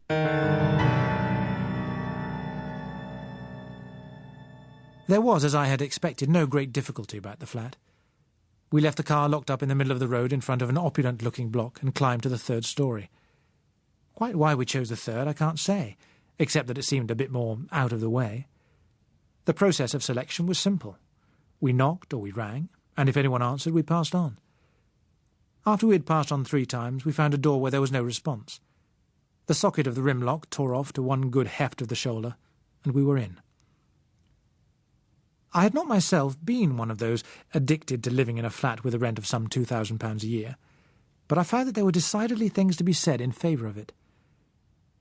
There was, as I had expected, no great difficulty about the flat. We left the car locked up in the middle of the road in front of an opulent-looking block and climbed to the third story. Quite why we chose the third I can't say, except that it seemed a bit more out of the way. The process of selection was simple. We knocked or we rang, and if anyone answered, we passed on. After we had passed on 3 times, we found a door where there was no response. The socket of the rim lock tore off to one good heft of the shoulder, and we were in. I had not myself been one of those addicted to living in a flat with a rent of some £2,000 a year, but I found that there were decidedly things to be said in favour of it.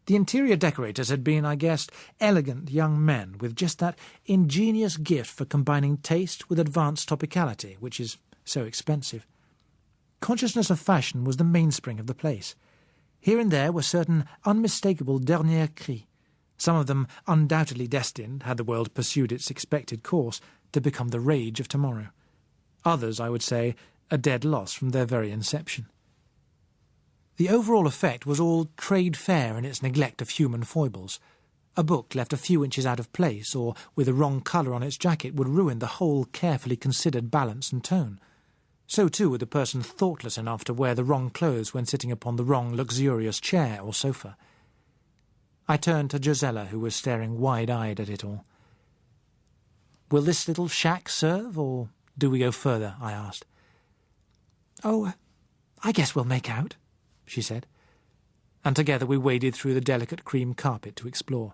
The interior decorators had been, I guessed, elegant young men with just that ingenious gift for combining taste with advanced topicality, which is so expensive. Consciousness of fashion was the mainspring of the place. Here and there were certain unmistakable derniers cris, some of them undoubtedly destined, had the world pursued its expected course, to become the rage of tomorrow. Others, I would say, a dead loss from their very inception. The overall effect was all trade fair in its neglect of human foibles. A book left a few inches out of place or with a wrong colour on its jacket would ruin the whole carefully considered balance and tone. So too would the person thoughtless enough to wear the wrong clothes when sitting upon the wrong luxurious chair or sofa. I turned to Josella, who was staring wide-eyed at it all. "Will this little shack serve, or do we go further?" I asked. "Oh, I guess we'll make out," she said, and together we waded through the delicate cream carpet to explore.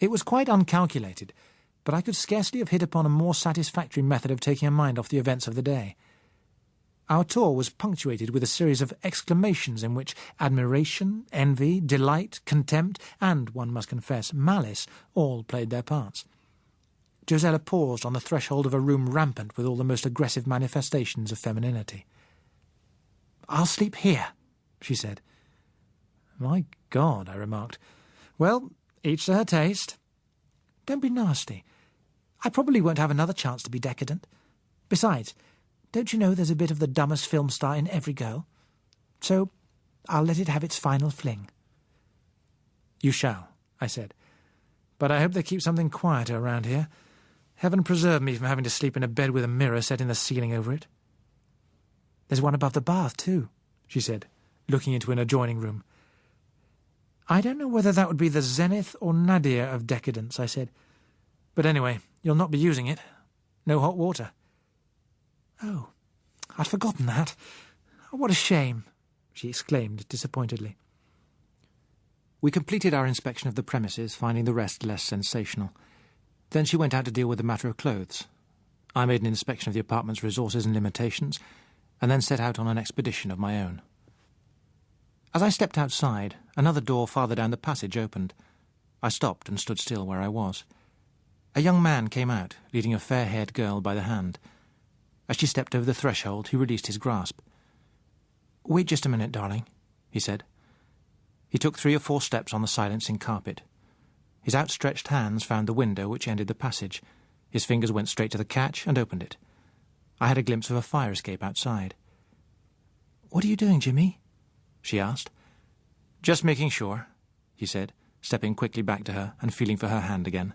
It was quite uncalculated, but I could scarcely have hit upon a more satisfactory method of taking a mind off the events of the day. Our tour was punctuated with a series of exclamations in which admiration, envy, delight, contempt, and, one must confess, malice all played their parts. Josella paused on the threshold of a room rampant with all the most aggressive manifestations of femininity. "I'll sleep here," she said. "My God," I remarked. "Well, each to her taste." "Don't be nasty. I probably won't have another chance to be decadent. Besides, don't you know there's a bit of the dumbest film star in every girl? So I'll let it have its final fling." "You shall," I said. "But I hope they keep something quieter around here. Heaven preserve me from having to sleep in a bed with a mirror set in the ceiling over it." "There's one above the bath, too," she said, looking into an adjoining room. "I don't know whether that would be the zenith or nadir of decadence," I said. "But anyway, you'll not be using it. No hot water." "Oh, I'd forgotten that. What a shame," she exclaimed disappointedly. We completed our inspection of the premises, finding the rest less sensational. Then she went out to deal with the matter of clothes. I made an inspection of the apartment's resources and limitations, and then set out on an expedition of my own. As I stepped outside, another door farther down the passage opened. I stopped and stood still where I was. A young man came out, leading a fair-haired girl by the hand. As she stepped over the threshold, he released his grasp. "Wait just a minute, darling," he said. He took 3 or 4 steps on the silencing carpet. His outstretched hands found the window which ended the passage. His fingers went straight to the catch and opened it. I had a glimpse of a fire escape outside. "What are you doing, Jimmy?" she asked. "Just making sure," he said, stepping quickly back to her and feeling for her hand again.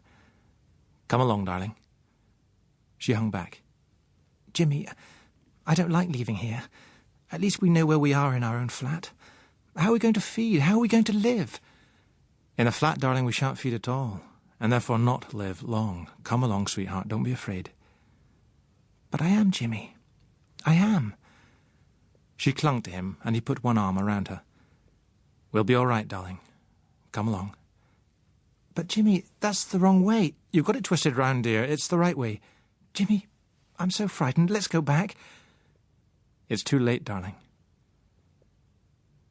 "Come along, darling." She hung back. "Jimmy, I don't like leaving here. At least we know where we are in our own flat. How are we going to feed? How are we going to live?" "In a flat, darling, we shan't feed at all, and therefore not live long. Come along, sweetheart, don't be afraid." "But I am, Jimmy. I am." She clung to him, and he put one arm around her. "We'll be all right, darling. Come along." "But, Jimmy, that's the wrong way." "You've got it twisted round, dear. It's the right way." "Jimmy, I'm so frightened. Let's go back." "It's too late, darling."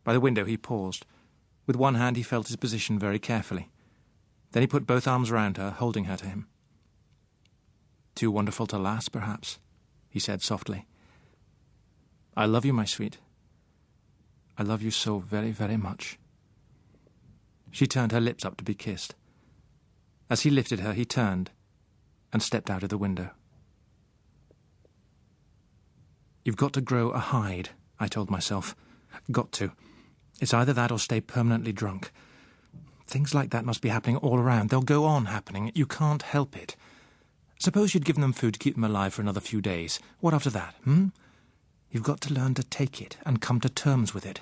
By the window he paused. With one hand he felt his position very carefully. Then he put both arms round her, holding her to him. "Too wonderful to last, perhaps," he said softly. "I love you, my sweet. I love you so very, very much." She turned her lips up to be kissed. As he lifted her, he turned and stepped out of the window. "You've got to grow a hide," I told myself. "Got to. It's either that or stay permanently drunk. Things like that must be happening all around. They'll go on happening. You can't help it. Suppose you'd given them food to keep them alive for another few days. What after that, You've got to learn to take it and come to terms with it.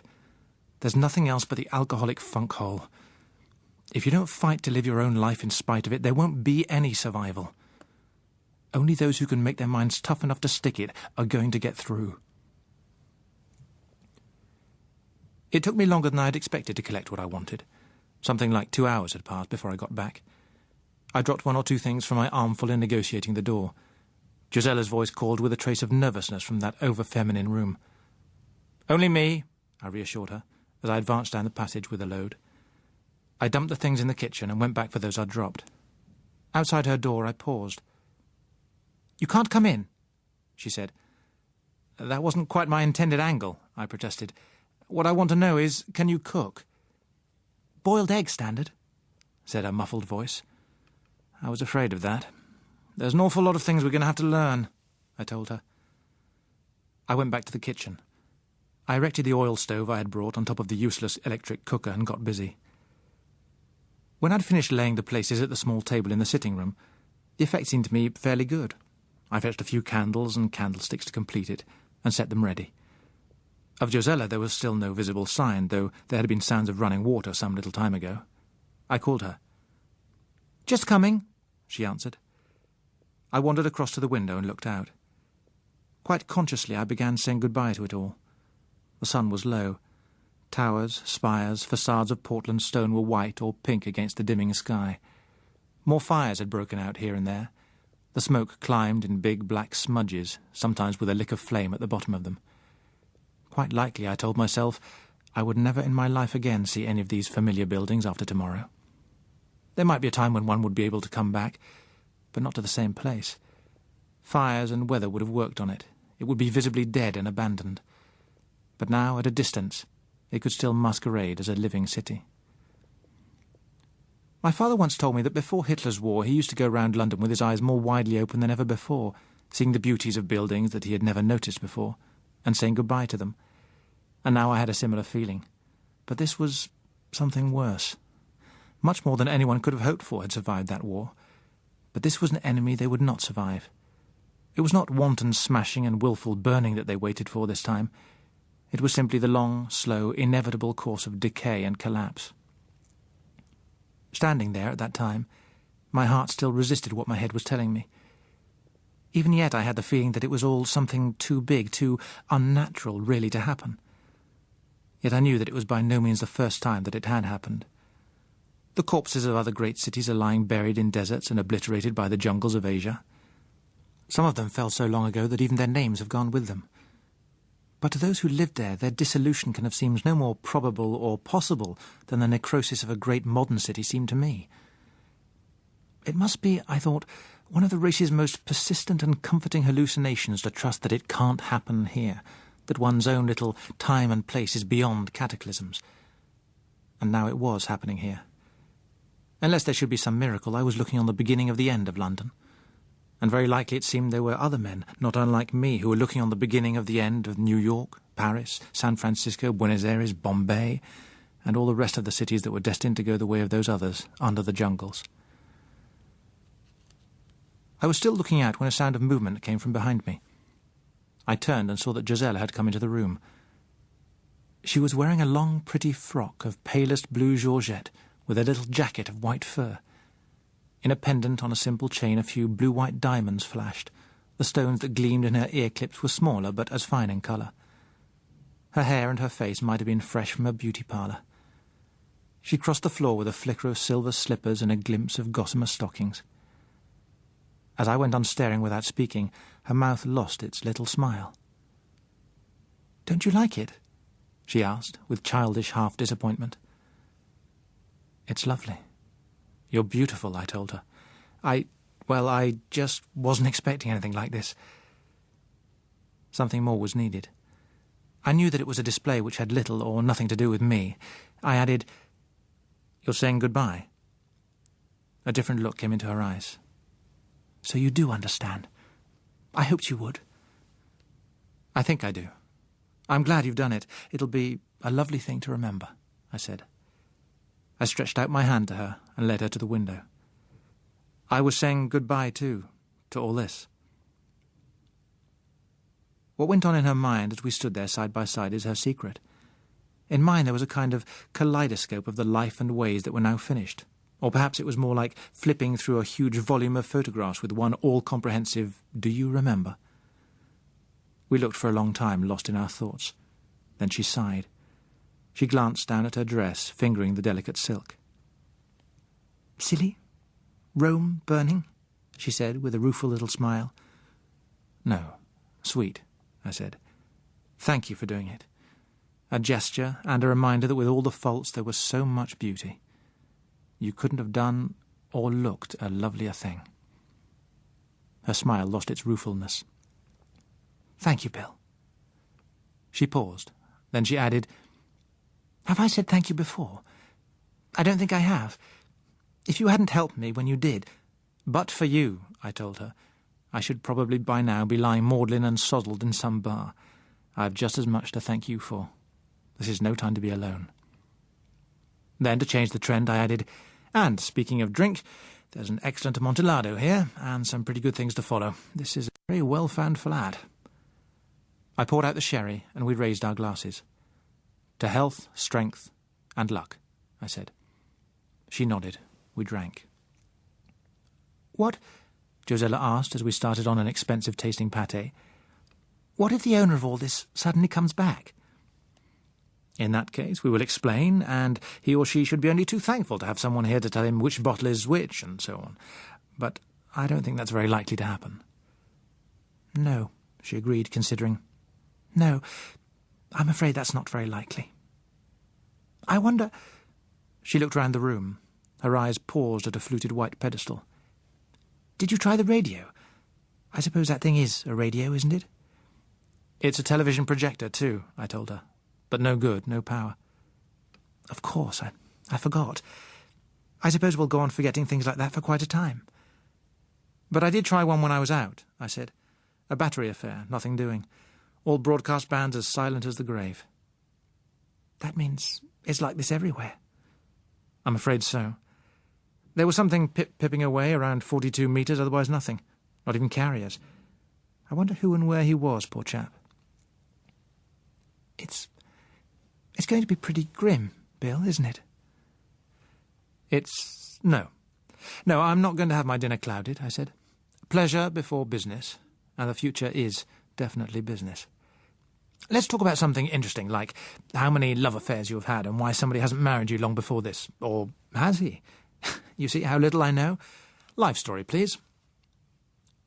There's nothing else but the alcoholic funk hole. If you don't fight to live your own life in spite of it, there won't be any survival. Only those who can make their minds tough enough to stick it are going to get through. It took me longer than I had expected to collect what I wanted. Something like 2 hours had passed before I got back. I dropped 1 or 2 things from my armful in negotiating the door. Josella's voice called with a trace of nervousness from that over-feminine room. "Only me," I reassured her, as I advanced down the passage with a load. I dumped the things in the kitchen and went back for those I'd dropped. Outside her door, I paused. "You can't come in," she said. "That wasn't quite my intended angle," I protested. "What I want to know is, can you cook?" "Boiled egg standard," said her muffled voice. I was afraid of that. "There's an awful lot of things we're going to have to learn," I told her. I went back to the kitchen. I erected the oil stove I had brought on top of the useless electric cooker and got busy. When I'd finished laying the places at the small table in the sitting room, the effect seemed to me fairly good. I fetched a few candles and candlesticks to complete it, and set them ready. Of Josella there was still no visible sign, though there had been sounds of running water some little time ago. I called her. "Just coming," she answered. I wandered across to the window and looked out. Quite consciously I began saying goodbye to it all. The sun was low. Towers, spires, facades of Portland stone were white or pink against the dimming sky. More fires had broken out here and there. The smoke climbed in big black smudges, sometimes with a lick of flame at the bottom of them. Quite likely, I told myself, I would never in my life again see any of these familiar buildings after tomorrow. There might be a time when one would be able to come back, but not to the same place. Fires and weather would have worked on it. It would be visibly dead and abandoned. But now, at a distance, it could still masquerade as a living city. My father once told me that before Hitler's war he used to go round London with his eyes more widely open than ever before, seeing the beauties of buildings that he had never noticed before, and saying goodbye to them. And now I had a similar feeling. But this was something worse. Much more than anyone could have hoped for had survived that war. But this was an enemy they would not survive. It was not wanton smashing and wilful burning that they waited for this time. It was simply the long, slow, inevitable course of decay and collapse. Standing there at that time, my heart still resisted what my head was telling me. Even yet I had the feeling that it was all something too big, too unnatural, really to happen. Yet I knew that it was by no means the first time that it had happened. The corpses of other great cities are lying buried in deserts and obliterated by the jungles of Asia. Some of them fell so long ago that even their names have gone with them. But to those who lived there, their dissolution can have seemed no more probable or possible than the necrosis of a great modern city seemed to me. It must be, I thought, one of the race's most persistent and comforting hallucinations to trust that it can't happen here, that one's own little time and place is beyond cataclysms. And now it was happening here. Unless there should be some miracle, I was looking on the beginning of the end of London. And very likely it seemed there were other men, not unlike me, who were looking on the beginning of the end of New York, Paris, San Francisco, Buenos Aires, Bombay, and all the rest of the cities that were destined to go the way of those others, under the jungles. I was still looking out when a sound of movement came from behind me. I turned and saw that Josella had come into the room. She was wearing a long, pretty frock of palest blue georgette, with a little jacket of white fur. In a pendant on a simple chain a few blue-white diamonds flashed. The stones that gleamed in her ear-clips were smaller, but as fine in colour. Her hair and her face might have been fresh from a beauty parlour. She crossed the floor with a flicker of silver slippers and a glimpse of gossamer stockings. As I went on staring without speaking, her mouth lost its little smile. "Don't you like it?" she asked, with childish half-disappointment. "It's lovely. You're beautiful," I told her. I just wasn't expecting anything like this." Something more was needed. I knew that it was a display which had little or nothing to do with me. I added, "You're saying goodbye?" A different look came into her eyes. "So you do understand. I hoped you would." "I think I do. I'm glad you've done it. It'll be a lovely thing to remember, I said. I stretched out my hand to her and led her to the window. I was saying goodbye, too, to all this. What went on in her mind as we stood there side by side is her secret. In mine there was a kind of kaleidoscope of the life and ways that were now finished. Or perhaps it was more like flipping through a huge volume of photographs with one all-comprehensive "do you remember?" We looked for a long time, lost in our thoughts. Then she sighed. She glanced down at her dress, fingering the delicate silk. "Silly? Rome burning?" she said, with a rueful little smile. "No, sweet," I said. "Thank you for doing it. A gesture and a reminder that with all the faults there was so much beauty. You couldn't have done or looked a lovelier thing." Her smile lost its ruefulness. "Thank you, Bill." She paused. Then she added, "Have I said thank you before? I don't think I have. If you hadn't helped me when you did—" "But for you," I told her, "I should probably by now be lying maudlin and sozzled in some bar. I have just as much to thank you for. This is no time to be alone." Then, to change the trend, I added, "And, speaking of drink, there's an excellent Amontillado here, and some pretty good things to follow. This is a very well-found flat." I poured out the sherry, and we raised our glasses. "To health, strength, and luck," I said. She nodded. We drank. "What," Josella asked as we started on an expensive-tasting pâté, "what if the owner of all this suddenly comes back?" "In that case, we will explain, and he or she should be only too thankful to have someone here to tell him which bottle is which, and so on. But I don't think that's very likely to happen." "No," she agreed, considering. "No, I'm afraid that's not very likely. I wonder—" She looked round the room. Her eyes paused at a fluted white pedestal. "Did you try the radio? I suppose that thing is a radio, isn't it?" "It's a television projector, too," I told her. "But no good, no power." "Of course, I forgot. I suppose we'll go on forgetting things like that for quite a time." "But I did try one when I was out," I said. "A battery affair, nothing doing. All broadcast bands as silent as the grave." "That means it's like this everywhere." "I'm afraid so. There was something pipping away around 42 metres, otherwise nothing. Not even carriers. I wonder who and where he was, poor chap." It's going to be pretty grim, Bill, isn't it?" No, I'm not going to have my dinner clouded," I said. "Pleasure before business, and the future is definitely business. Let's talk about something interesting, like how many love affairs you have had and why somebody hasn't married you long before this. Or has he? You see how little I know? Life story, please."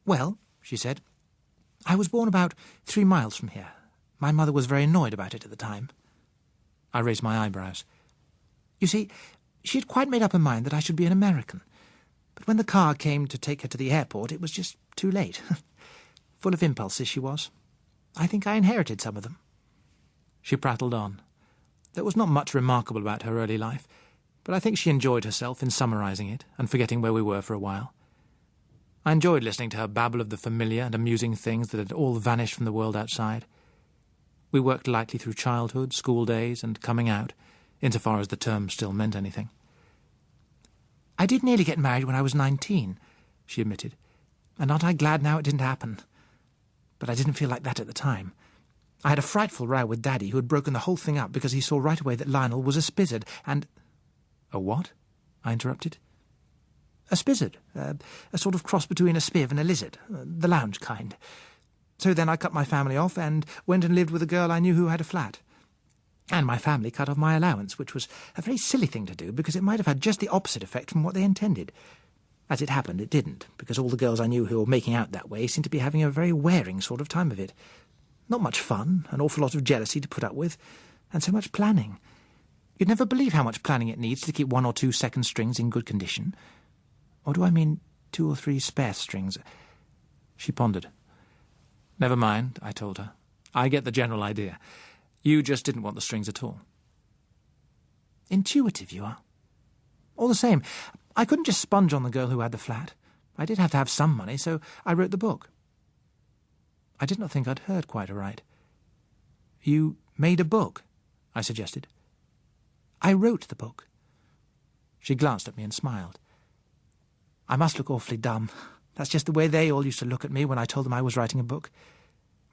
"Well," she said, "I was born about 3 miles from here. My mother was very annoyed about it at the time." I raised my eyebrows. "You see, she had quite made up her mind that I should be an American. But when the car came to take her to the airport, it was just too late. Full of impulses she was. I think I inherited some of them." She prattled on. There was not much remarkable about her early life, but I think she enjoyed herself in summarising it and forgetting where we were for a while. I enjoyed listening to her babble of the familiar and amusing things that had all vanished from the world outside. We worked lightly through childhood, school days, and coming out, insofar as the term still meant anything. "I did nearly get married when I was 19, she admitted, "and aren't I glad now it didn't happen? But I didn't feel like that at the time. I had a frightful row with Daddy, who had broken the whole thing up because he saw right away that Lionel was a spizzard, and—" "A what?" I interrupted. "A spizzard, a sort of cross between a spiv and a lizard, the lounge kind. So then I cut my family off and went and lived with a girl I knew who had a flat. And my family cut off my allowance, which was a very silly thing to do because it might have had just the opposite effect from what they intended. As it happened, it didn't, because all the girls I knew who were making out that way seemed to be having a very wearing sort of time of it. Not much fun, an awful lot of jealousy to put up with, and so much planning. You'd never believe how much planning it needs to keep 1 or 2 second strings in good condition. Or do I mean 2 or 3 spare strings?" She pondered. "Never mind," I told her. "I get the general idea. You just didn't want the strings at all." "Intuitive you are. All the same, I couldn't just sponge on the girl who had the flat. I did have to have some money, so I wrote the book." I did not think I'd heard quite aright. You made a book, I suggested. I wrote the book. She glanced at me and smiled. I must look awfully dumb. That's just the way they all used to look at me when I told them I was writing a book.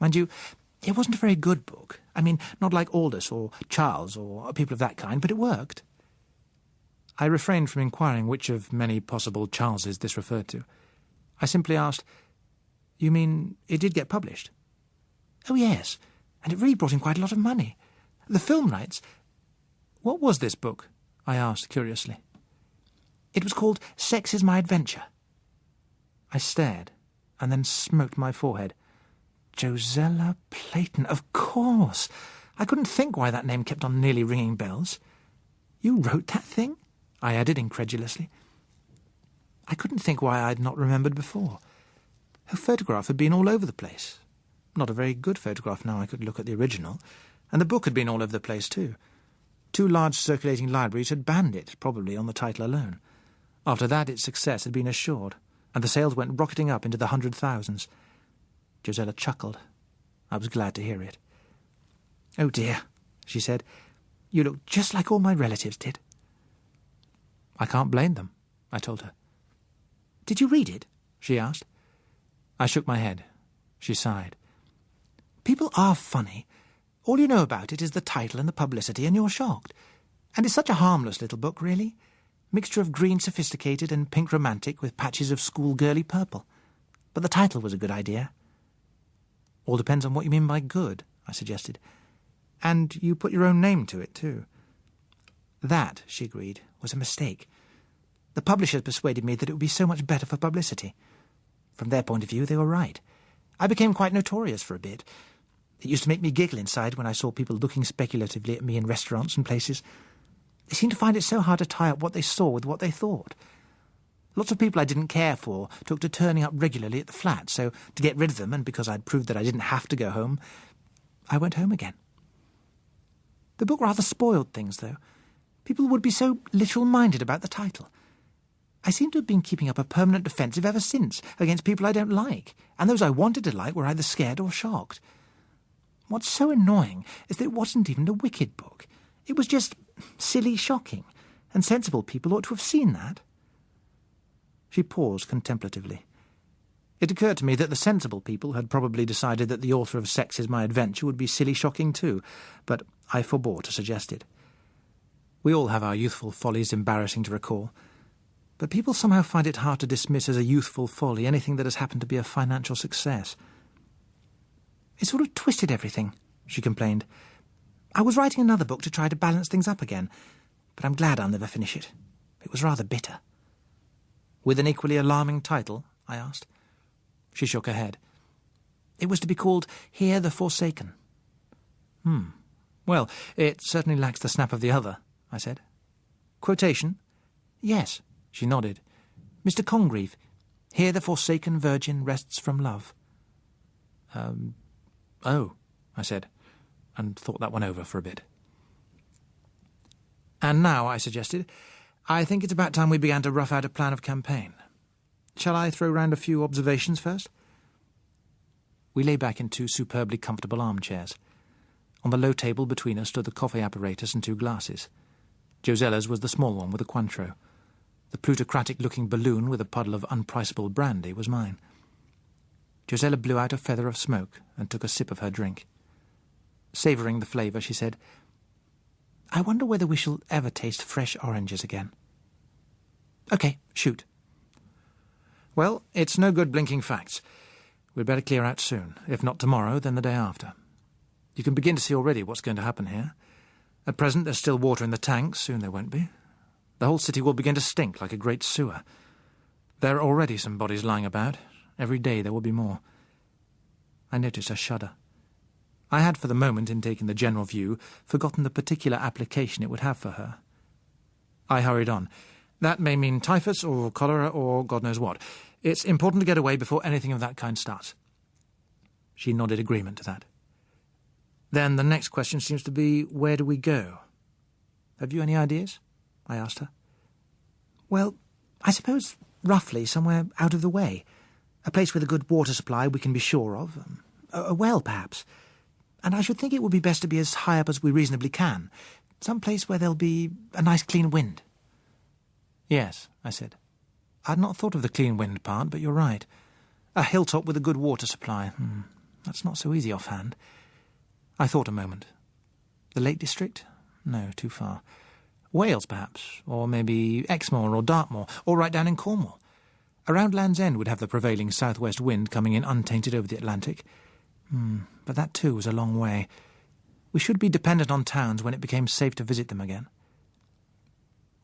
Mind you, it wasn't a very good book. I mean, not like Aldous or Charles or people of that kind, but it worked. I refrained from inquiring which of many possible Charleses this referred to. I simply asked, "You mean it did get published?" "Oh, yes, and it really brought in quite a lot of money. The film rights—" "What was this book?" I asked curiously. "It was called Sex is My Adventure." I stared, and then smote my forehead. Josella Playton, of course! I couldn't think why that name kept on nearly ringing bells. "You wrote that thing?" I added incredulously. I couldn't think why I had not remembered before. Her photograph had been all over the place. Not a very good photograph now I could look at the original, and the book had been all over the place too. 2 large circulating libraries had banned it, probably on the title alone. After that its success had been assured, and the sales went rocketing up into the 100,000s. Josella chuckled. I was glad to hear it. "Oh dear," she said. "You look just like all my relatives did." "I can't blame them," I told her. "Did you read it?" she asked. I shook my head. She sighed. "People are funny. All you know about it is the title and the publicity, and you're shocked. And it's such a harmless little book, really. Mixture of green sophisticated and pink romantic with patches of schoolgirly purple. But the title was a good idea." "All depends on what you mean by good," I suggested. "And you put your own name to it, too." "That," she agreed, "was a mistake. The publishers persuaded me that it would be so much better for publicity. From their point of view, they were right. I became quite notorious for a bit. It used to make me giggle inside when I saw people looking speculatively at me in restaurants and places. They seemed to find it so hard to tie up what they saw with what they thought. Lots of people I didn't care for took to turning up regularly at the flat, so to get rid of them, and because I'd proved that I didn't have to go home, I went home again. The book rather spoiled things, though. People would be so literal-minded about the title. I seem to have been keeping up a permanent defensive ever since, against people I don't like, and those I wanted to like were either scared or shocked. What's so annoying is that it wasn't even a wicked book. It was just silly shocking, and sensible people ought to have seen that." She paused contemplatively. It occurred to me that the sensible people had probably decided that the author of Sex is My Adventure would be silly shocking too, but I forbore to suggest it. We all have our youthful follies embarrassing to recall, but people somehow find it hard to dismiss as a youthful folly anything that has happened to be a financial success. "It sort of twisted everything," she complained. "I was writing another book to try to balance things up again, but I'm glad I'll never finish it. It was rather bitter." "With an equally alarming title?" I asked. She shook her head. "It was to be called Here the Forsaken." "Well, it certainly lacks the snap of the other," I said. "Quotation?" "Yes," she nodded. "Mr. Congreve, Here the Forsaken Virgin rests from love." Oh," I said, and thought that one over for a bit. "And now," I suggested, "I think it's about time we began to rough out a plan of campaign. Shall I throw round a few observations first?" We lay back in 2 superbly comfortable armchairs. On the low table between us stood the coffee apparatus and 2 glasses. Josella's was the small one with a Cointreau. The plutocratic-looking balloon with a puddle of unpriceable brandy was mine. Josella blew out a feather of smoke and took a sip of her drink. Savouring the flavour, she said, "I wonder whether we shall ever taste fresh oranges again." "OK, shoot." "Well, it's no good blinking facts. We'd better clear out soon. If not tomorrow, then the day after. You can begin to see already what's going to happen here. At present, there's still water in the tanks. Soon there won't be. The whole city will begin to stink like a great sewer. There are already some bodies lying about. Every day there will be more." I noticed a shudder. I had, for the moment, in taking the general view, forgotten the particular application it would have for her. I hurried on. "That may mean typhus or cholera or God knows what. It's important to get away before anything of that kind starts." She nodded agreement to that. "Then the next question seems to be, where do we go? Have you any ideas?" I asked her. "Well, I suppose, roughly, somewhere out of the way. A place with a good water supply we can be sure of. A well, perhaps. And I should think it would be best to be as high up as we reasonably can, some place where there'll be a nice clean wind. Yes, I said. I'd not thought of the clean wind part, but you're right. A hilltop with a good water supply. That's not so easy offhand. I thought a moment. The Lake District? No, too far. Wales, perhaps, or maybe Exmoor or Dartmoor, or right down in Cornwall. Around Land's End would have the prevailing southwest wind coming in untainted over the Atlantic. But that too was a long way. We should be dependent on towns when it became safe to visit them again.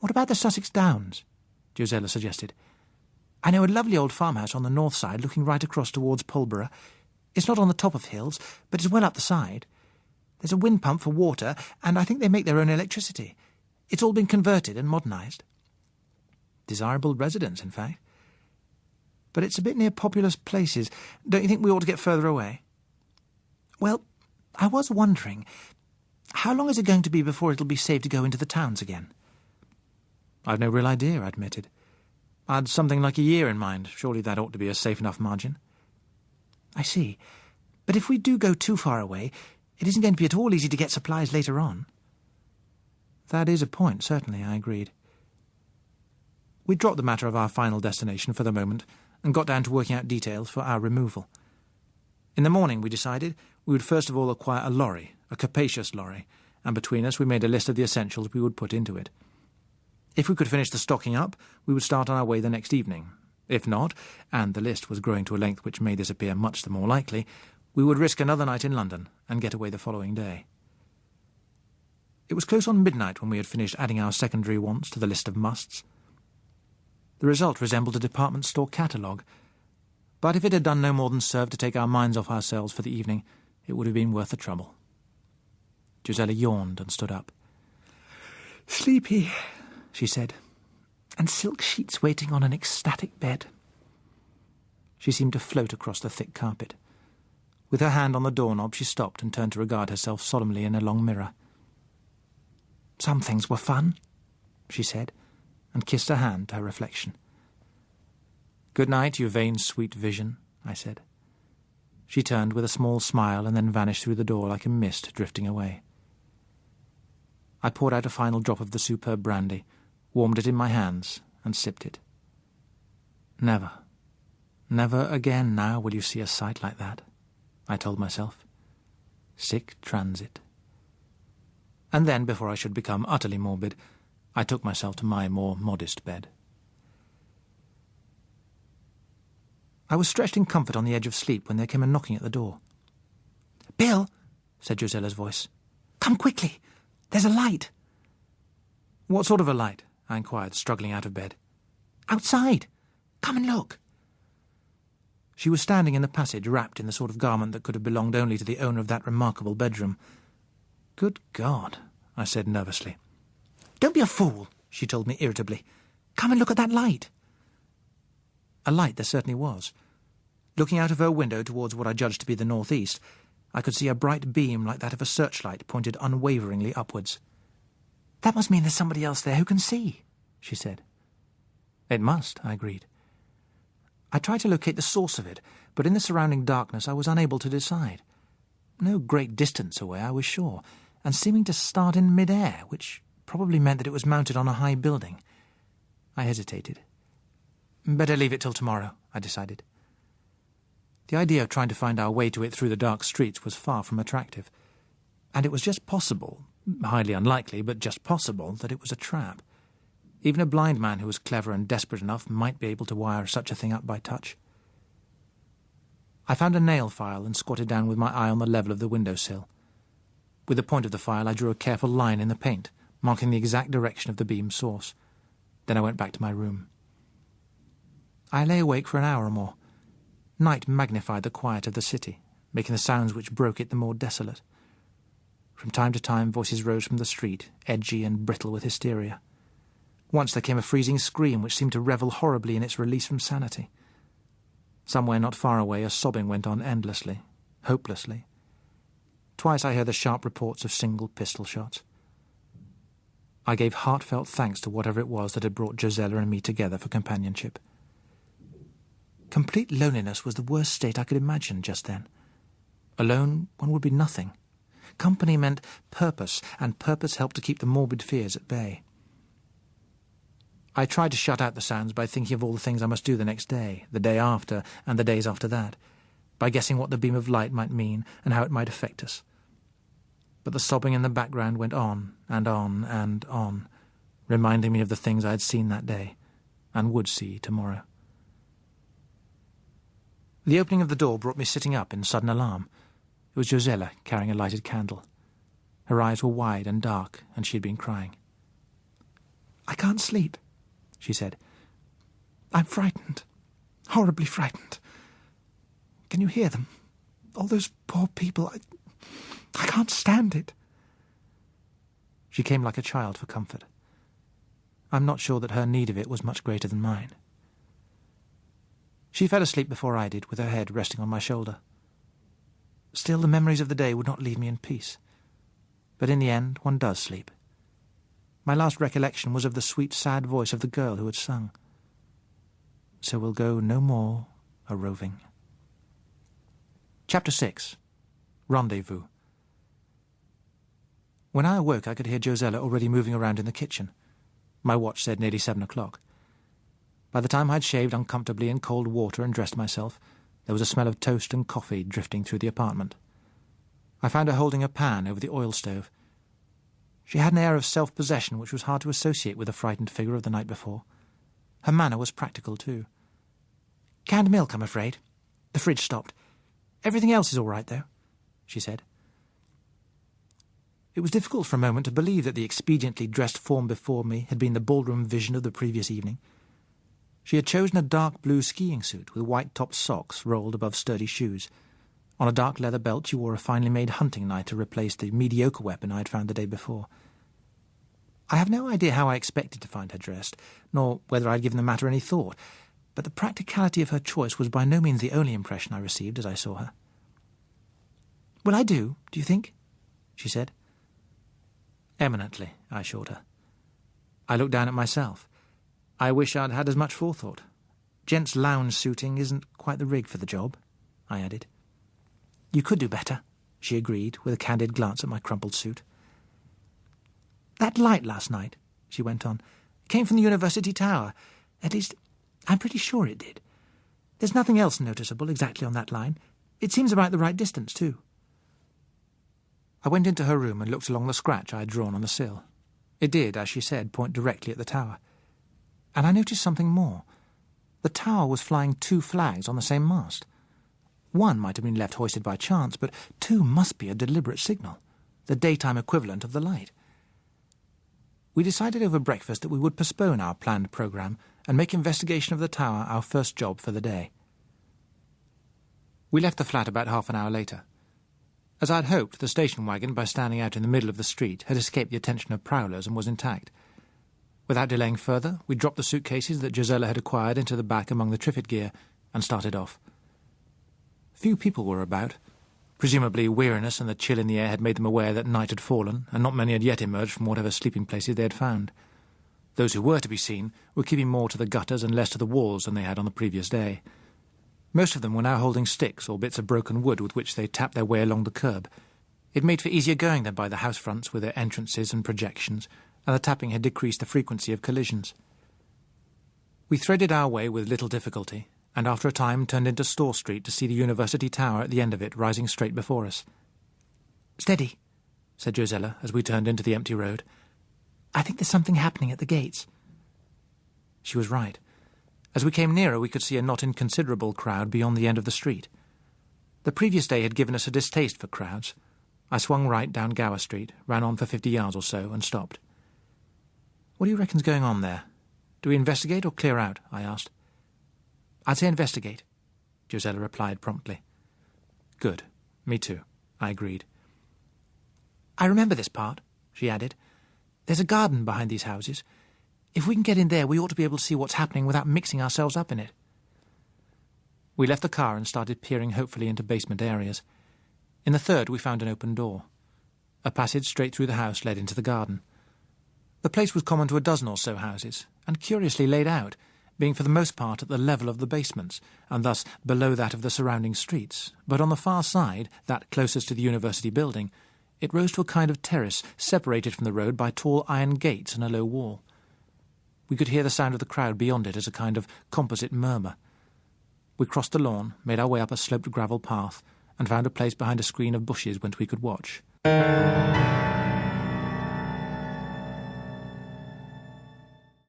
What about the Sussex Downs? Josella suggested. I know a lovely old farmhouse on the north side looking right across towards Pulborough. It's not on the top of hills, but it's well up the side. There's a wind pump for water, and I think they make their own electricity. It's all been converted and modernised. Desirable residence, in fact. But it's a bit near populous places. Don't you think we ought to get further away? Well, I was wondering, how long is it going to be before it'll be safe to go into the towns again? I've no real idea, I admitted. I'd something like a year in mind. Surely that ought to be a safe enough margin. I see. But if we do go too far away, it isn't going to be at all easy to get supplies later on. That is a point, certainly, I agreed. We dropped the matter of our final destination for the moment and got down to working out details for our removal. In the morning, we decided we would first of all acquire a lorry, a capacious lorry, and between us we made a list of the essentials we would put into it. If we could finish the stocking up, we would start on our way the next evening. If not, and the list was growing to a length which made this appear much the more likely, we would risk another night in London and get away the following day. It was close on midnight when we had finished adding our secondary wants to the list of musts. The result resembled a department store catalogue, but if it had done no more than serve to take our minds off ourselves for the evening, it would have been worth the trouble. Josella yawned and stood up. "Sleepy," she said, "and silk sheets waiting on an ecstatic bed." She seemed to float across the thick carpet. With her hand on the doorknob, she stopped and turned to regard herself solemnly in a long mirror. "Some things were fun," she said, and kissed her hand to her reflection. "Good night, you vain sweet vision," I said. She turned with a small smile and then vanished through the door like a mist drifting away. I poured out a final drop of the superb brandy, warmed it in my hands, and sipped it. Never, never again now will you see a sight like that, I told myself. Sic transit. And then, before I should become utterly morbid, I took myself to my more modest bed. I was stretched in comfort on the edge of sleep when there came a knocking at the door. "Bill," said Josella's voice, "come quickly. There's a light." "What sort of a light?" I inquired, struggling out of bed. "Outside. Come and look." She was standing in the passage, wrapped in the sort of garment that could have belonged only to the owner of that remarkable bedroom. "Good God," I said nervously. "Don't be a fool," she told me irritably. "Come and look at that light." A light there certainly was. Looking out of her window towards what I judged to be the northeast, I could see a bright beam like that of a searchlight pointed unwaveringly upwards. "That must mean there's somebody else there who can see," she said. "It must," I agreed. I tried to locate the source of it, but in the surrounding darkness I was unable to decide. No great distance away, I was sure, and seeming to start in mid-air, which probably meant that it was mounted on a high building. I hesitated. Better leave it till tomorrow, I decided. The idea of trying to find our way to it through the dark streets was far from attractive, and it was just possible, highly unlikely, but just possible, that it was a trap. Even a blind man who was clever and desperate enough might be able to wire such a thing up by touch. I found a nail file and squatted down with my eye on the level of the windowsill. With the point of the file I drew a careful line in the paint, marking the exact direction of the beam's source. Then I went back to my room. I lay awake for an hour or more. Night magnified the quiet of the city, making the sounds which broke it the more desolate. From time to time voices rose from the street, edgy and brittle with hysteria. Once there came a freezing scream which seemed to revel horribly in its release from sanity. Somewhere not far away a sobbing went on endlessly, hopelessly. Twice I heard the sharp reports of single pistol shots. I gave heartfelt thanks to whatever it was that had brought Josella and me together for companionship. Complete loneliness was the worst state I could imagine just then. Alone, one would be nothing, Company meant purpose, and purpose helped to keep the morbid fears at bay. I tried to shut out the sounds by thinking of all the things I must do the next day, the day after, and the days after that, by guessing what the beam of light might mean and how it might affect us. But the sobbing in the background went on and on and on, reminding me of the things I had seen that day and would see tomorrow. The opening of the door brought me sitting up in sudden alarm. It was Josella carrying a lighted candle. Her eyes were wide and dark, and she had been crying. "I can't sleep," she said. "I'm frightened, horribly frightened. Can you hear them? All those poor people. I can't stand it." She came like a child for comfort. I'm not sure that her need of it was much greater than mine. She fell asleep before I did, with her head resting on my shoulder. Still, the memories of the day would not leave me in peace. But in the end, one does sleep. My last recollection was of the sweet, sad voice of the girl who had sung. So we'll go no more a-roving. Chapter 6. Rendezvous. When I awoke, I could hear Josella already moving around in the kitchen. My watch said nearly 7 o'clock. By the time I'd shaved uncomfortably in cold water and dressed myself, there was a smell of toast and coffee drifting through the apartment. I found her holding a pan over the oil stove. She had an air of self-possession which was hard to associate with the frightened figure of the night before. Her manner was practical, too. "Canned milk, I'm afraid. The fridge stopped. Everything else is all right, though," she said. It was difficult for a moment to believe that the expediently dressed form before me had been the ballroom vision of the previous evening. She had chosen a dark blue skiing suit with white-topped socks rolled above sturdy shoes. On a dark leather belt she wore a finely made hunting knife to replace the mediocre weapon I had found the day before. I have no idea how I expected to find her dressed, nor whether I had given the matter any thought, but the practicality of her choice was by no means the only impression I received as I saw her. "Will I do you think?" she said. "Eminently," I assured her. I looked down at myself. I wish I'd had as much forethought. Gents' lounge suiting isn't quite the rig for the job, I added. "You could do better," she agreed, with a candid glance at my crumpled suit. "That light last night," she went on, "came from the university tower. At least, I'm pretty sure it did. There's nothing else noticeable exactly on that line. It seems about the right distance, too." I went into her room and looked along the scratch I had drawn on the sill. It did, as she said, point directly at the tower. And I noticed something more. The tower was flying 2 flags on the same mast. One might have been left hoisted by chance, but 2 must be a deliberate signal, the daytime equivalent of the light. We decided over breakfast that we would postpone our planned programme and make investigation of the tower our first job for the day. We left the flat about half an hour later. As I had hoped, the station wagon, by standing out in the middle of the street, had escaped the attention of prowlers and was intact. Without delaying further, we dropped the suitcases that Josella had acquired into the back among the Triffids gear and started off. Few people were about. Presumably weariness and the chill in the air had made them aware that night had fallen, and not many had yet emerged from whatever sleeping places they had found. Those who were to be seen were keeping more to the gutters and less to the walls than they had on the previous day. Most of them were now holding sticks or bits of broken wood with which they tapped their way along the curb. It made for easier going than by the house fronts with their entrances and projections, and the tapping had decreased the frequency of collisions. We threaded our way with little difficulty, and after a time turned into Store Street to see the university tower at the end of it rising straight before us. "Steady," said Josella as we turned into the empty road. "I think there's something happening at the gates." She was right. As we came nearer, we could see a not inconsiderable crowd beyond the end of the street. The previous day had given us a distaste for crowds. I swung right down Gower Street, ran on for 50 yards or so, and stopped. "What do you reckon's going on there? Do we investigate or clear out?" I asked. "I'd say investigate," Josella replied promptly. "Good. Me too," I agreed. "I remember this part," she added. "There's a garden behind these houses. If we can get in there, we ought to be able to see what's happening without mixing ourselves up in it." We left the car and started peering hopefully into basement areas. In the third, we found an open door. A passage straight through the house led into the garden. The place was common to a dozen or so houses, and curiously laid out, being for the most part at the level of the basements, and thus below that of the surrounding streets, but on the far side, that closest to the university building, It rose to a kind of terrace, separated from the road by tall iron gates and a low wall. We could hear the sound of the crowd beyond it as a kind of composite murmur. We crossed the lawn, made our way up a sloped gravel path, and found a place behind a screen of bushes whence we could watch.